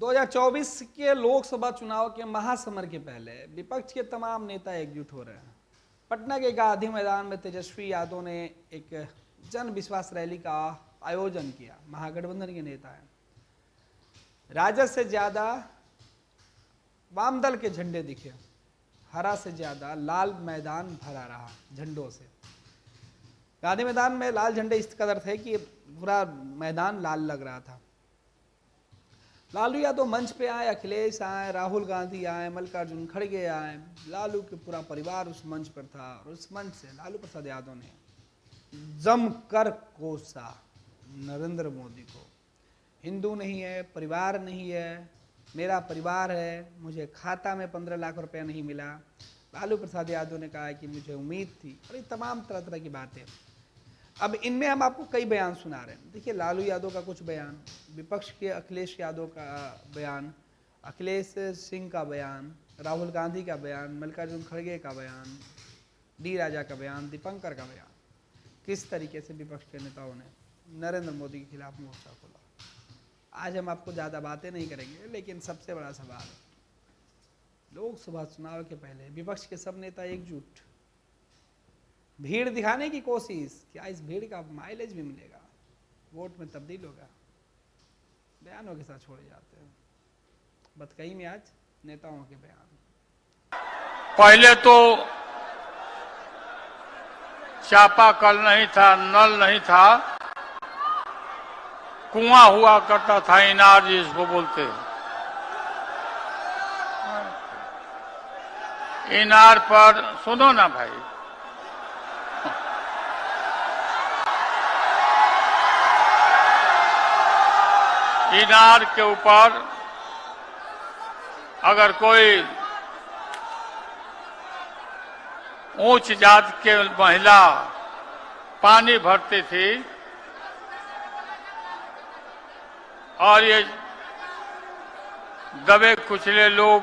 2024 के लोकसभा चुनाव के महासमर के पहले विपक्ष के तमाम नेता एकजुट हो रहे हैं। पटना के गांधी मैदान में तेजस्वी यादव ने एक जन विश्वास रैली का आयोजन किया। महागठबंधन के नेता हैं। राजद से ज्यादा वाम दल के झंडे दिखे, हरा से ज्यादा लाल मैदान भरा रहा झंडों से। गांधी मैदान में लाल झंडे इस कदर थे कि पूरा मैदान लाल लग रहा था। लालू यादव मंच पे आए, अखिलेश आए, राहुल गांधी आए, मल्लिकार्जुन खड़गे आए। लालू के पूरा परिवार उस मंच पर था और उस मंच से लालू प्रसाद यादव ने जमकर कोसा नरेंद्र मोदी को। हिंदू नहीं है, परिवार नहीं है, मेरा परिवार है, मुझे खाता में 15 लाख रुपया नहीं मिला। लालू प्रसाद यादव ने कहा कि मुझे उम्मीद थी, और ये तमाम तरह तरह की बातें। अब इनमें हम आपको कई बयान सुना रहे हैं। देखिए, लालू यादव का कुछ बयान, विपक्ष के अखिलेश यादव का बयान, अखिलेश सिंह का बयान, राहुल गांधी का बयान, मल्लिकार्जुन खड़गे का बयान, डी राजा का बयान, दीपंकर का बयान। किस तरीके से विपक्ष के नेताओं ने नरेंद्र मोदी के खिलाफ मोर्चा खोला। आज हम आपको ज़्यादा बातें नहीं करेंगे, लेकिन सबसे बड़ा सवाल, लोकसभा चुनाव के पहले विपक्ष के सब नेता एकजुट, भीड़ दिखाने की कोशिश। क्या इस भीड़ का माइलेज भी मिलेगा, वोट में तब्दील होगा? बयानों के साथ छोड़े जाते हैं। बतकही में आज नेताओं के बयान। पहले तो चापाकल नहीं था, नल नहीं था, कुआं हुआ करता था, इनार जिसको बोलते हैं। इनार पर सुनो ना भाई, इनार के ऊपर अगर कोई ऊंच जात के महिला पानी भरती थी और ये दबे कुचले लोग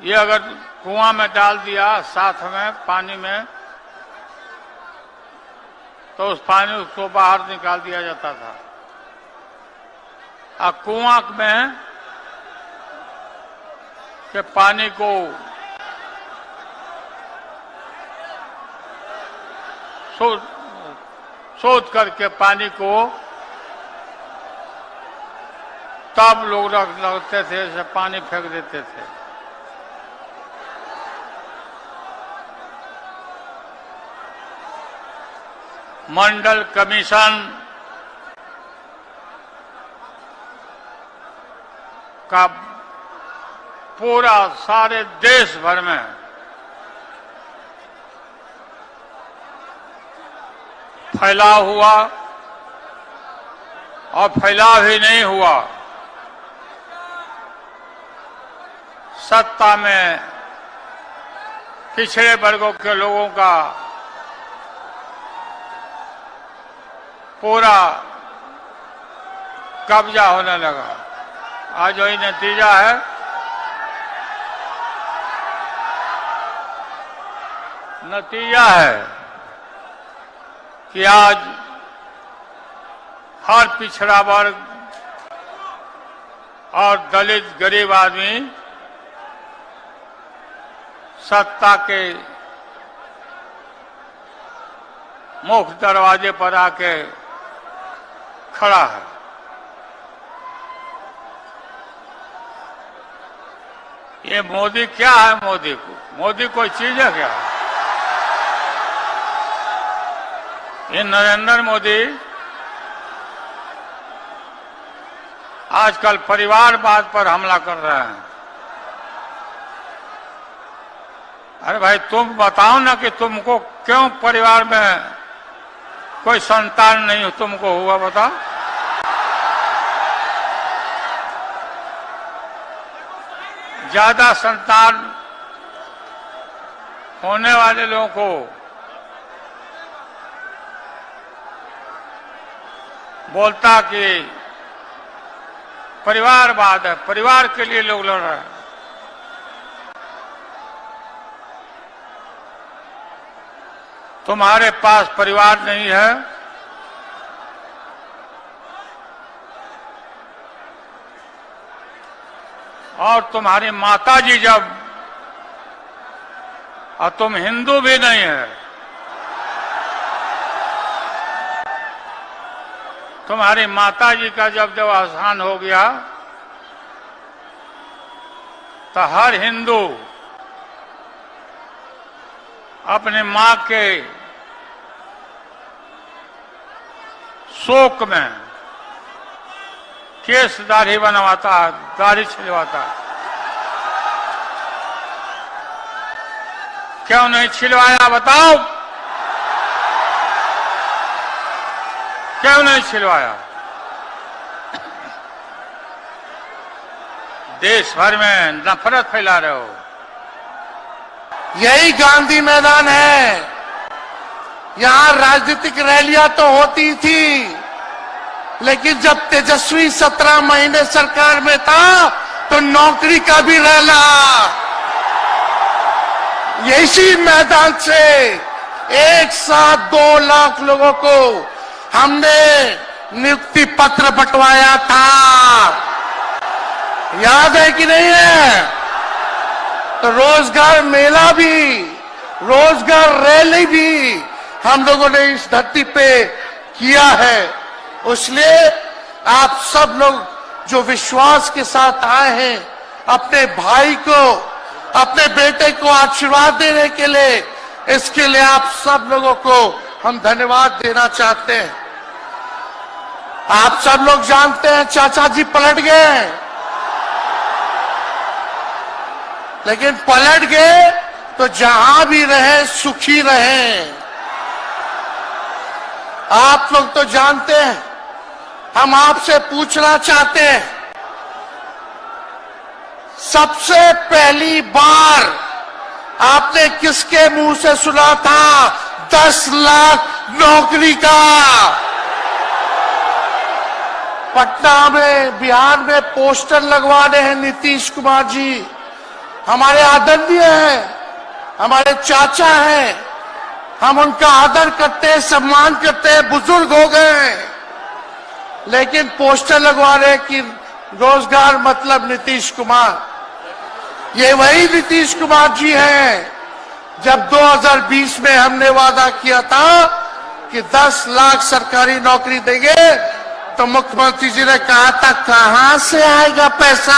ये अगर कुआं में डाल दिया साथ में पानी में, तो उस पानी को बाहर निकाल दिया जाता था। और कुआं में के पानी को शोध करके पानी को तब लोग लगते थे, जब पानी फेंक देते थे। मंडल कमीशन का पूरा सारे देश भर में फैलाव हुआ, और फैलाव ही नहीं हुआ, सत्ता में पिछड़े वर्गों के लोगों का पूरा कब्जा होने लगा। आज वही नतीजा है। नतीजा है कि आज हर पिछड़ा वर्ग और दलित गरीब आदमी सत्ता के मुख्य दरवाजे पर आके खड़ा है। ये मोदी क्या है? मोदी कोई चीज है क्या? ये नरेंद्र मोदी आजकल परिवारवाद पर हमला कर रहे हैं। अरे भाई, तुम बताओ ना कि तुमको क्यों परिवार में कोई संतान नहीं तुमको हुआ, बताओ। ज्यादा संतान होने वाले लोगों को बोलता कि परिवारवाद है, परिवार के लिए लोग लड़ रहे हैं। तुम्हारे पास परिवार नहीं है, और तुम्हारी माताजी जब, और तुम हिंदू भी नहीं है, तुम्हारी माताजी का जब देहावसान हो गया तो हर हिंदू अपने मां के शोक में केस दाढ़ी बनवाता है, दाढ़ी छिलवाता है। क्यों नहीं छिलवाया बताओ, क्यों नहीं छिलवाया? देश भर में नफरत फैला रहे हो। यही गांधी मैदान है। यहां राजनीतिक रैलियां तो होती थी, लेकिन जब तेजस्वी 17 महीने सरकार में था तो नौकरी का भी रहना। इसी मैदान से एक साथ 2 लाख लोगों को हमने नियुक्ति पत्र बंटवाया था। याद है कि नहीं है? तो रोजगार मेला भी, रोजगार रैली भी हम लोगों ने इस धरती पे किया है। इसलिए आप सब लोग जो विश्वास के साथ आए हैं, अपने भाई को, अपने बेटे को आशीर्वाद देने के लिए, इसके लिए आप सब लोगों को हम धन्यवाद देना चाहते हैं। आप सब लोग जानते हैं चाचा जी पलट गए, लेकिन पलट गए तो जहां भी रहे सुखी रहे। आप लोग तो जानते हैं, हम आपसे पूछना चाहते हैं, सबसे पहली बार आपने किसके मुंह से सुना था 10 लाख नौकरी का? पटना में, बिहार में पोस्टर लगवाने हैं नीतीश कुमार जी। हमारे आदरणीय हैं, हमारे चाचा हैं, हम उनका आदर करते हैं, सम्मान करते हैं, बुजुर्ग हो गए, लेकिन पोस्टर लगवा रहे कि रोजगार मतलब नीतीश कुमार। ये वही नीतीश कुमार जी हैं जब 2020 में हमने वादा किया था कि 10 लाख सरकारी नौकरी देंगे, तो मुख्यमंत्री जी ने कहा था कहां से आएगा पैसा?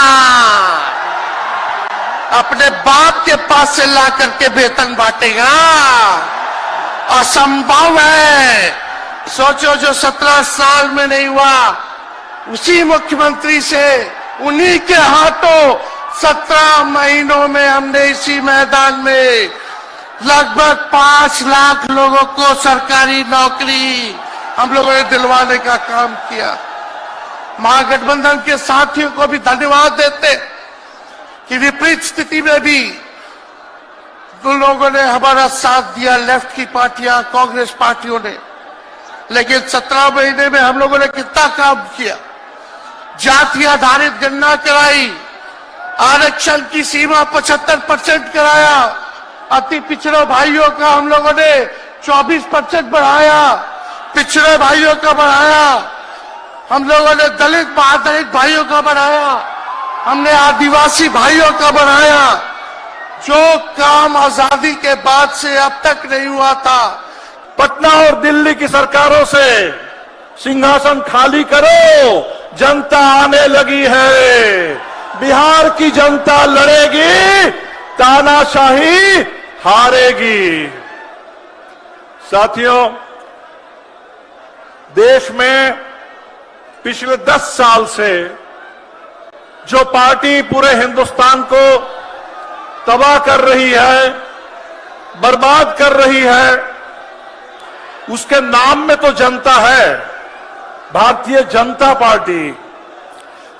अपने बाप के पास से ला करके वेतन बांटेगा? असंभव है। सोचो, जो 17 साल में नहीं हुआ, उसी मुख्यमंत्री से, उन्हीं के हाथों 17 महीनों में हमने इसी मैदान में लगभग 5 लाख लोगों को सरकारी नौकरी हम लोगों ने दिलवाने का काम किया। महागठबंधन के साथियों को भी धन्यवाद देते कि विपरीत स्थिति में भी उन लोगों ने हमारा साथ दिया, लेफ्ट की पार्टियां, कांग्रेस पार्टियों ने। लेकिन 17 महीने में हम लोगों ने कितना काम किया? जाति आधारित गणना कराई, आरक्षण की सीमा 75% कराया, अति पिछड़े भाइयों का हम लोगों ने 24% बढ़ाया, पिछड़े भाइयों का बढ़ाया, हम लोगों ने दलित महादलित भाइयों का बढ़ाया, हमने आदिवासी भाइयों का बढ़ाया। जो काम आजादी के बाद से अब तक नहीं हुआ था। पटना और दिल्ली की सरकारों से सिंहासन खाली करो, जनता आने लगी है। बिहार की जनता लड़ेगी, तानाशाही हारेगी। साथियों, देश में पिछले 10 साल से जो पार्टी पूरे हिंदुस्तान को तबाह कर रही है, बर्बाद कर रही है, उसके नाम में तो जनता है, भारतीय जनता पार्टी।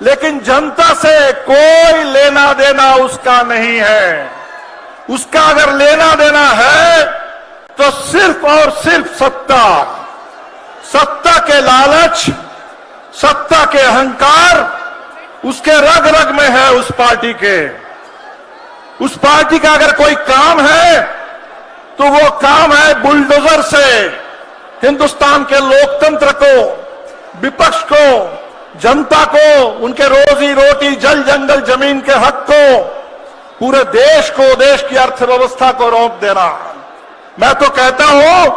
लेकिन जनता से कोई लेना देना उसका नहीं है। उसका अगर लेना देना है तो सिर्फ और सिर्फ सत्ता, सत्ता के लालच, सत्ता के अहंकार उसके रग रग में है। उस पार्टी के, उस पार्टी का अगर कोई काम है तो वो काम है बुलडोजर से हिंदुस्तान के लोकतंत्र को, विपक्ष को, जनता को, उनके रोजी रोटी, जल जंगल जमीन के हक को, पूरे देश को, देश की अर्थव्यवस्था को रोक देना। मैं तो कहता हूं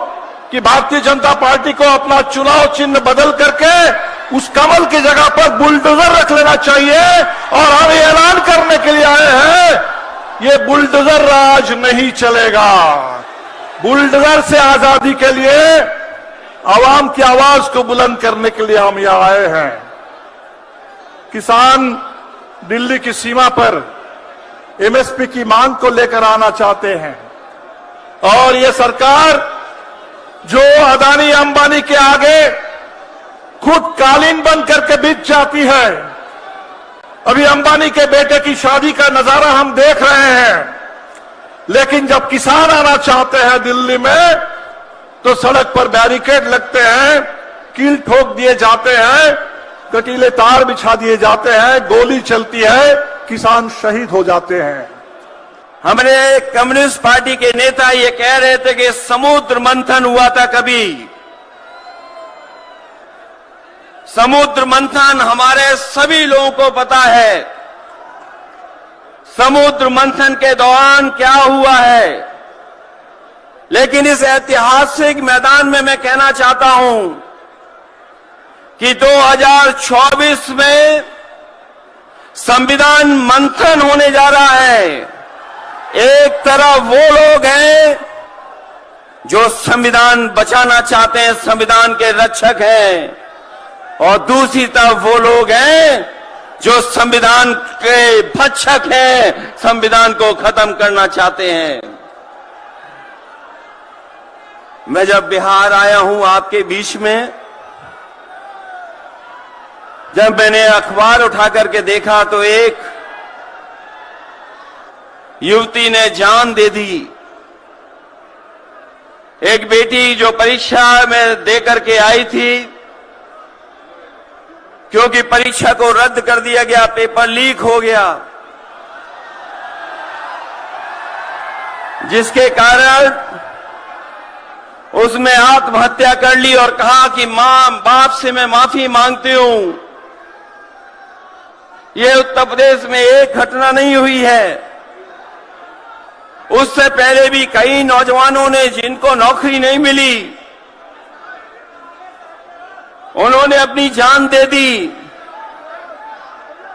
कि भारतीय जनता पार्टी को अपना चुनाव चिन्ह बदल करके उस कमल की जगह पर बुलडोजर रख लेना चाहिए। और हम ऐलान करने के लिए आए हैं, ये बुलडोजर राज नहीं चलेगा। बुलडोजर से आजादी के लिए, आवाम की आवाज को बुलंद करने के लिए हम यहां आए हैं। किसान दिल्ली की सीमा पर एमएसपी की मांग को लेकर आना चाहते हैं और ये सरकार जो अदानी अंबानी के आगे खुद कालीन बन करके बिक जाती है। अभी अंबानी के बेटे की शादी का नजारा हम देख रहे हैं, लेकिन जब किसान आना चाहते हैं दिल्ली में तो सड़क पर बैरिकेड लगते हैं, कील ठोक दिए जाते हैं, कटीले तार बिछा दिए जाते हैं, गोली चलती है, किसान शहीद हो जाते हैं। हमारे कम्युनिस्ट पार्टी के नेता ये कह रहे थे कि समुद्र मंथन हुआ था कभी। समुद्र मंथन हमारे सभी लोगों को पता है। समुद्र मंथन के दौरान क्या हुआ है, लेकिन इस ऐतिहासिक मैदान में मैं कहना चाहता हूं कि 2024 में संविधान मंथन होने जा रहा है। एक तरफ वो लोग हैं जो संविधान बचाना चाहते हैं, संविधान के रक्षक हैं, और दूसरी तरफ वो लोग हैं जो संविधान के भक्षक हैं, संविधान को खत्म करना चाहते हैं। मैं जब बिहार आया हूं आपके बीच में, जब मैंने अखबार उठा करके देखा तो एक युवती ने जान दे दी। एक बेटी जो परीक्षा में दे करके आई थी, क्योंकि परीक्षा को रद्द कर दिया गया, पेपर लीक हो गया, जिसके कारण उसने आत्महत्या कर ली और कहा कि मां बाप से मैं माफी मांगती हूं। यह उत्तर प्रदेश में एक घटना नहीं हुई है। उससे पहले भी कई नौजवानों ने, जिनको नौकरी नहीं मिली, उन्होंने अपनी जान दे दी।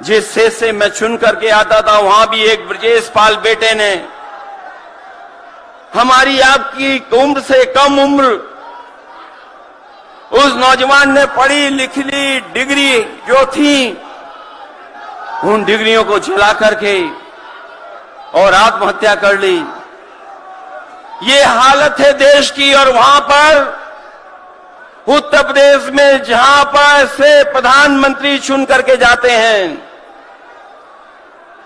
जिस देश से मैं चुन करके आता था, वहां भी एक ब्रजेश पाल बेटे ने, हमारी आपकी उम्र से कम उम्र, उस नौजवान ने पढ़ी लिख ली डिग्री जो थी, उन डिग्रियों को जला करके और आत्महत्या कर ली। ये हालत है देश की। और वहां पर उत्तर प्रदेश में जहां पर से प्रधानमंत्री चुन करके जाते हैं,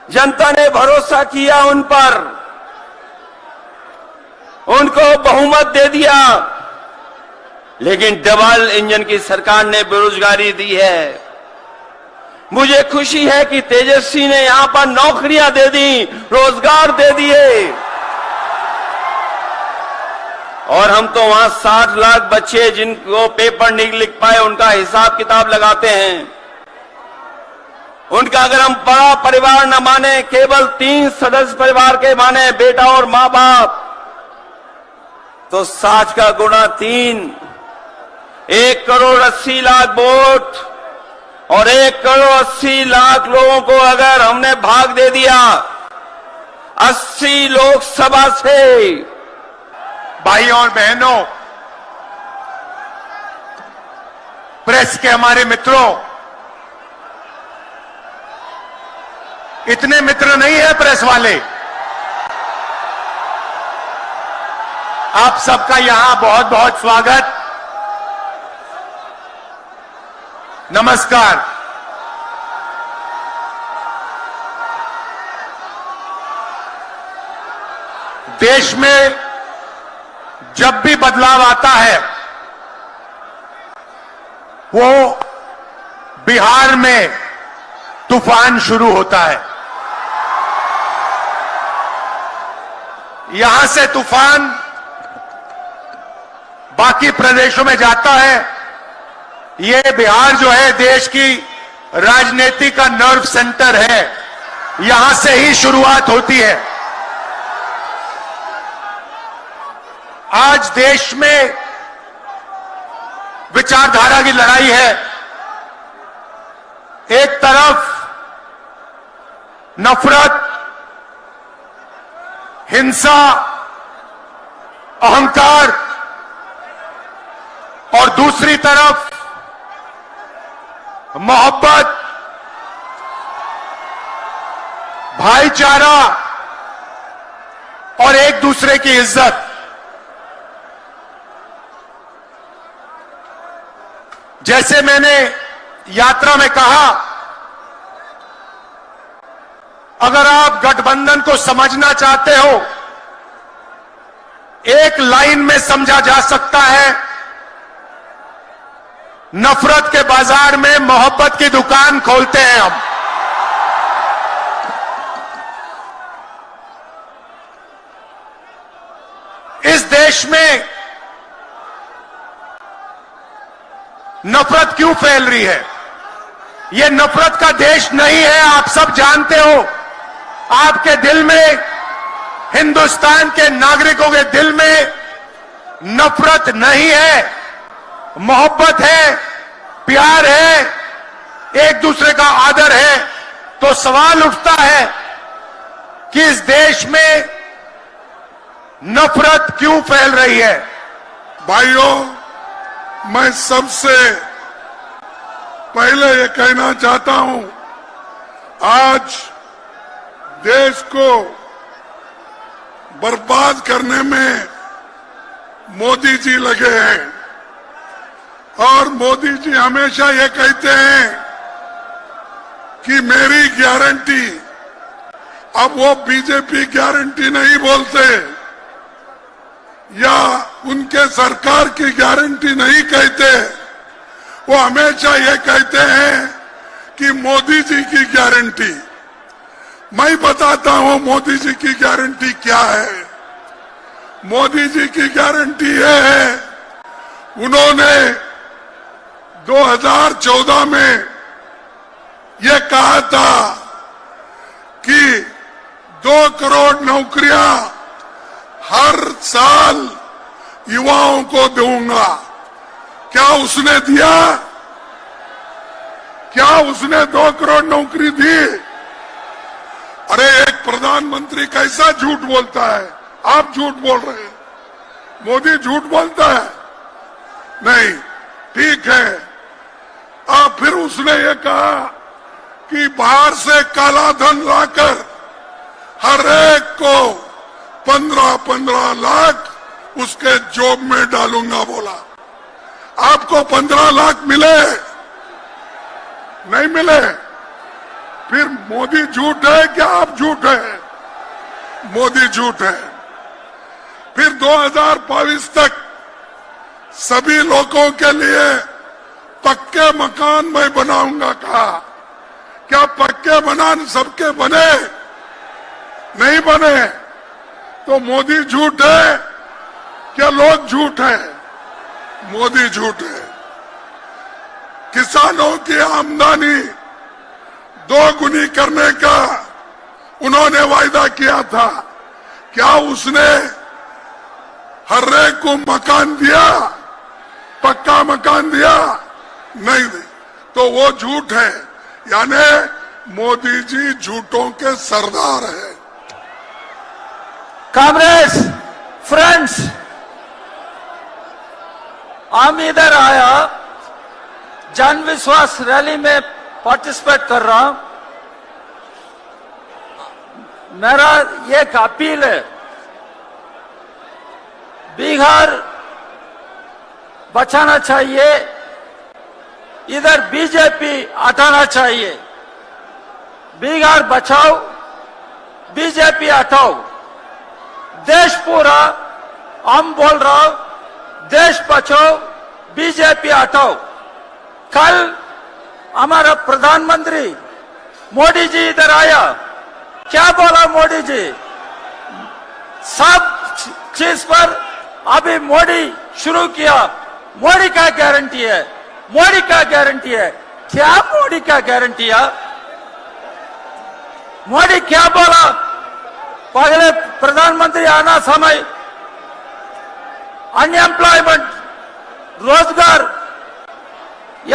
जनता ने भरोसा किया उन पर, उनको बहुमत दे दिया, लेकिन डबल इंजन की सरकार ने बेरोजगारी दी है। मुझे खुशी है कि तेजस्वी ने यहां पर नौकरियां दे दी, रोजगार दे दिए, और हम तो वहां 60 लाख बच्चे जिनको पेपर नहीं लिख पाए, उनका हिसाब किताब लगाते हैं। उनका अगर हम बड़ा परिवार न माने, केवल 3 सदस्य परिवार के माने, बेटा और मां बाप, तो 60 का गुणा 3, 1,80,00,000 वोट और 1,80,00,000 लोगों को अगर हमने भाग दे दिया 80 लोकसभा से। भाइयों और बहनों, प्रेस के हमारे मित्रों, इतने मित्र नहीं है प्रेस वाले। आप सबका यहां बहुत बहुत स्वागत, नमस्कार। देश में जब भी बदलाव आता है, वो बिहार में तूफान शुरू होता है। यहां से तूफान बाकी प्रदेशों में जाता है। ये बिहार जो है देश की राजनीति का नर्व सेंटर है, यहां से ही शुरुआत होती है। आज देश में विचारधारा की लड़ाई है। एक तरफ नफरत, हिंसा, अहंकार और दूसरी तरफ मोहब्बत, भाईचारा और एक दूसरे की इज्जत। जैसे मैंने यात्रा में कहा, अगर आप गठबंधन को समझना चाहते हो, एक लाइन में समझा जा सकता है, नफरत के बाजार में मोहब्बत की दुकान खोलते हैं हम। इस देश में नफरत क्यों फैल रही है? यह नफरत का देश नहीं है, आप सब जानते हो। आपके दिल में, हिंदुस्तान के नागरिकों के दिल में नफरत नहीं है, मोहब्बत है, प्यार है, एक दूसरे का आदर है। तो सवाल उठता है कि इस देश में नफरत क्यों फैल रही है? भाइयों, मैं सबसे पहले ये कहना चाहता हूं, आज देश को बर्बाद करने में मोदी जी लगे हैं। और मोदी जी हमेशा ये कहते हैं कि मेरी गारंटी। अब वो बीजेपी गारंटी नहीं बोलते या उनके सरकार की गारंटी नहीं कहते, वो हमेशा ये कहते हैं कि मोदी जी की गारंटी। मैं बताता हूं मोदी जी की गारंटी क्या है। मोदी जी की गारंटी ये है, उन्होंने 2014 में ये कहा था कि 2 करोड़ नौकरियां हर साल युवाओं को दूंगा। क्या उसने दिया? क्या उसने 2 करोड़ नौकरी दी? अरे एक प्रधानमंत्री कैसा झूठ बोलता है? आप झूठ बोल रहे हैं, मोदी झूठ बोलता है? नहीं, ठीक है। अब फिर उसने ये कहा कि बाहर से काला धन लाकर हर एक को 15-15 लाख उसके जॉब में डालूंगा बोला। आपको 15 लाख मिले? नहीं मिले? फिर मोदी झूठ है क्या आप झूठ है? मोदी झूठ है। फिर 2022 तक सभी लोगों के लिए पक्के मकान मैं बनाऊंगा कहा। क्या पक्के मकान सबके बने? नहीं बने। तो मोदी झूठ है क्या लोग झूठ है? मोदी झूठ है। किसानों की आमदनी 2 गुनी करने का उन्होंने वायदा किया था। क्या उसने हर एक को मकान दिया? पक्का मकान दिया? नहीं दी। तो वो झूठ है। यानी मोदी जी झूठों के सरदार है। कांग्रेस फ्रेंड्स, हम इधर आया, जन विश्वास रैली में पार्टिसिपेट कर रहा हूं। मेरा एक अपील है, बिहार बचाना चाहिए, इधर बीजेपी हटाना चाहिए। बिहार बचाओ, बीजेपी हटाओ। देश पूरा हम बोल रहा हूं, देश बचाओ, बीजेपी हटाओ। कल हमारा प्रधानमंत्री मोदी जी इधर आया, क्या बोला मोदी जी? सब चीज पर अभी मोदी शुरू किया। मोदी का गारंटी है, मोदी का गारंटी है। क्या मोदी का गारंटी है? मोदी क्या बोला पहले प्रधानमंत्री आना समय? अनएम्प्लॉयमेंट, रोजगार,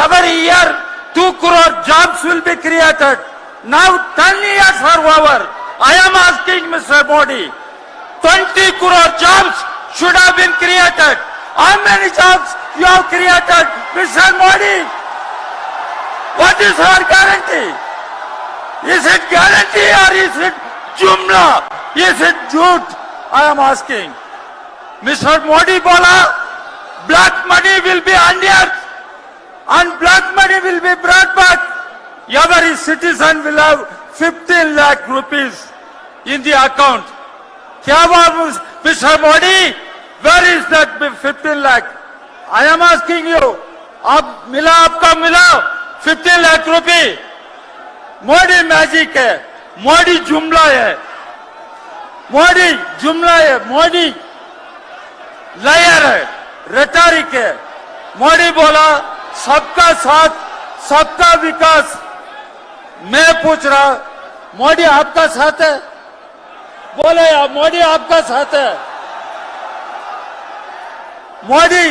every year 2 crore jobs will be created. Now 10 years are over. I am asking Mr. Modi, 20 crore jobs should have been created. How many jobs you have created, Mr. Modi? What is our guarantee? Is it guarantee or is it jumla? Is it jhoot? I am asking. Mr. Modi bola, black money will be unearthed and black money will be brought back. Every citizen will have 15 lakh rupees in the account. क्या बात Mr. Modi? Where is that 15 lakh? I am asking you. आप मिला, आपका मिला 15 lakh रुपए? Modi magic है, मोदी जुमला है, मोदी जुमला है, मोदी लायर है, रेटोरिक है। मोदी बोला सबका साथ, सबका विकास। मैं पूछ रहा, मोदी आपका साथ है? बोले मोदी आपका साथ है? मोदी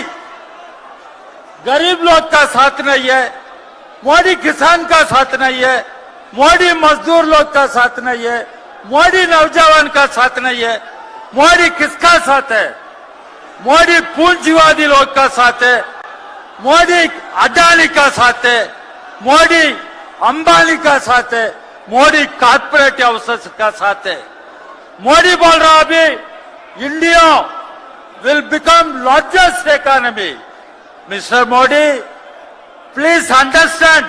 गरीब लोग का साथ नहीं है, मोदी किसान का साथ नहीं है, मोदी मजदूर लोग का साथ नहीं है, मोदी नौजवान का साथ नहीं है। मोदी किसका साथ है? मोदी पूंजीवादी लोग का साथ है, मोदी अडानी का साथ है, मोदी अंबानी का साथ है, मोदी कॉर्पोरेट हाउसेस का साथ है। मोदी बोल रहा अभी India will become largest economy. Mister Modi, please understand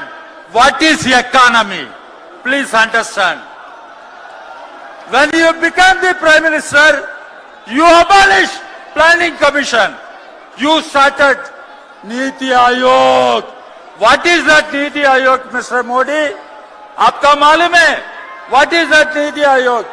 what is economy. Please understand. When you became the Prime Minister, you abolished Planning Commission. You started Niti Aayog. What is that Niti Aayog, Mr. Modi? आपका मालूम है? What is that Niti Aayog?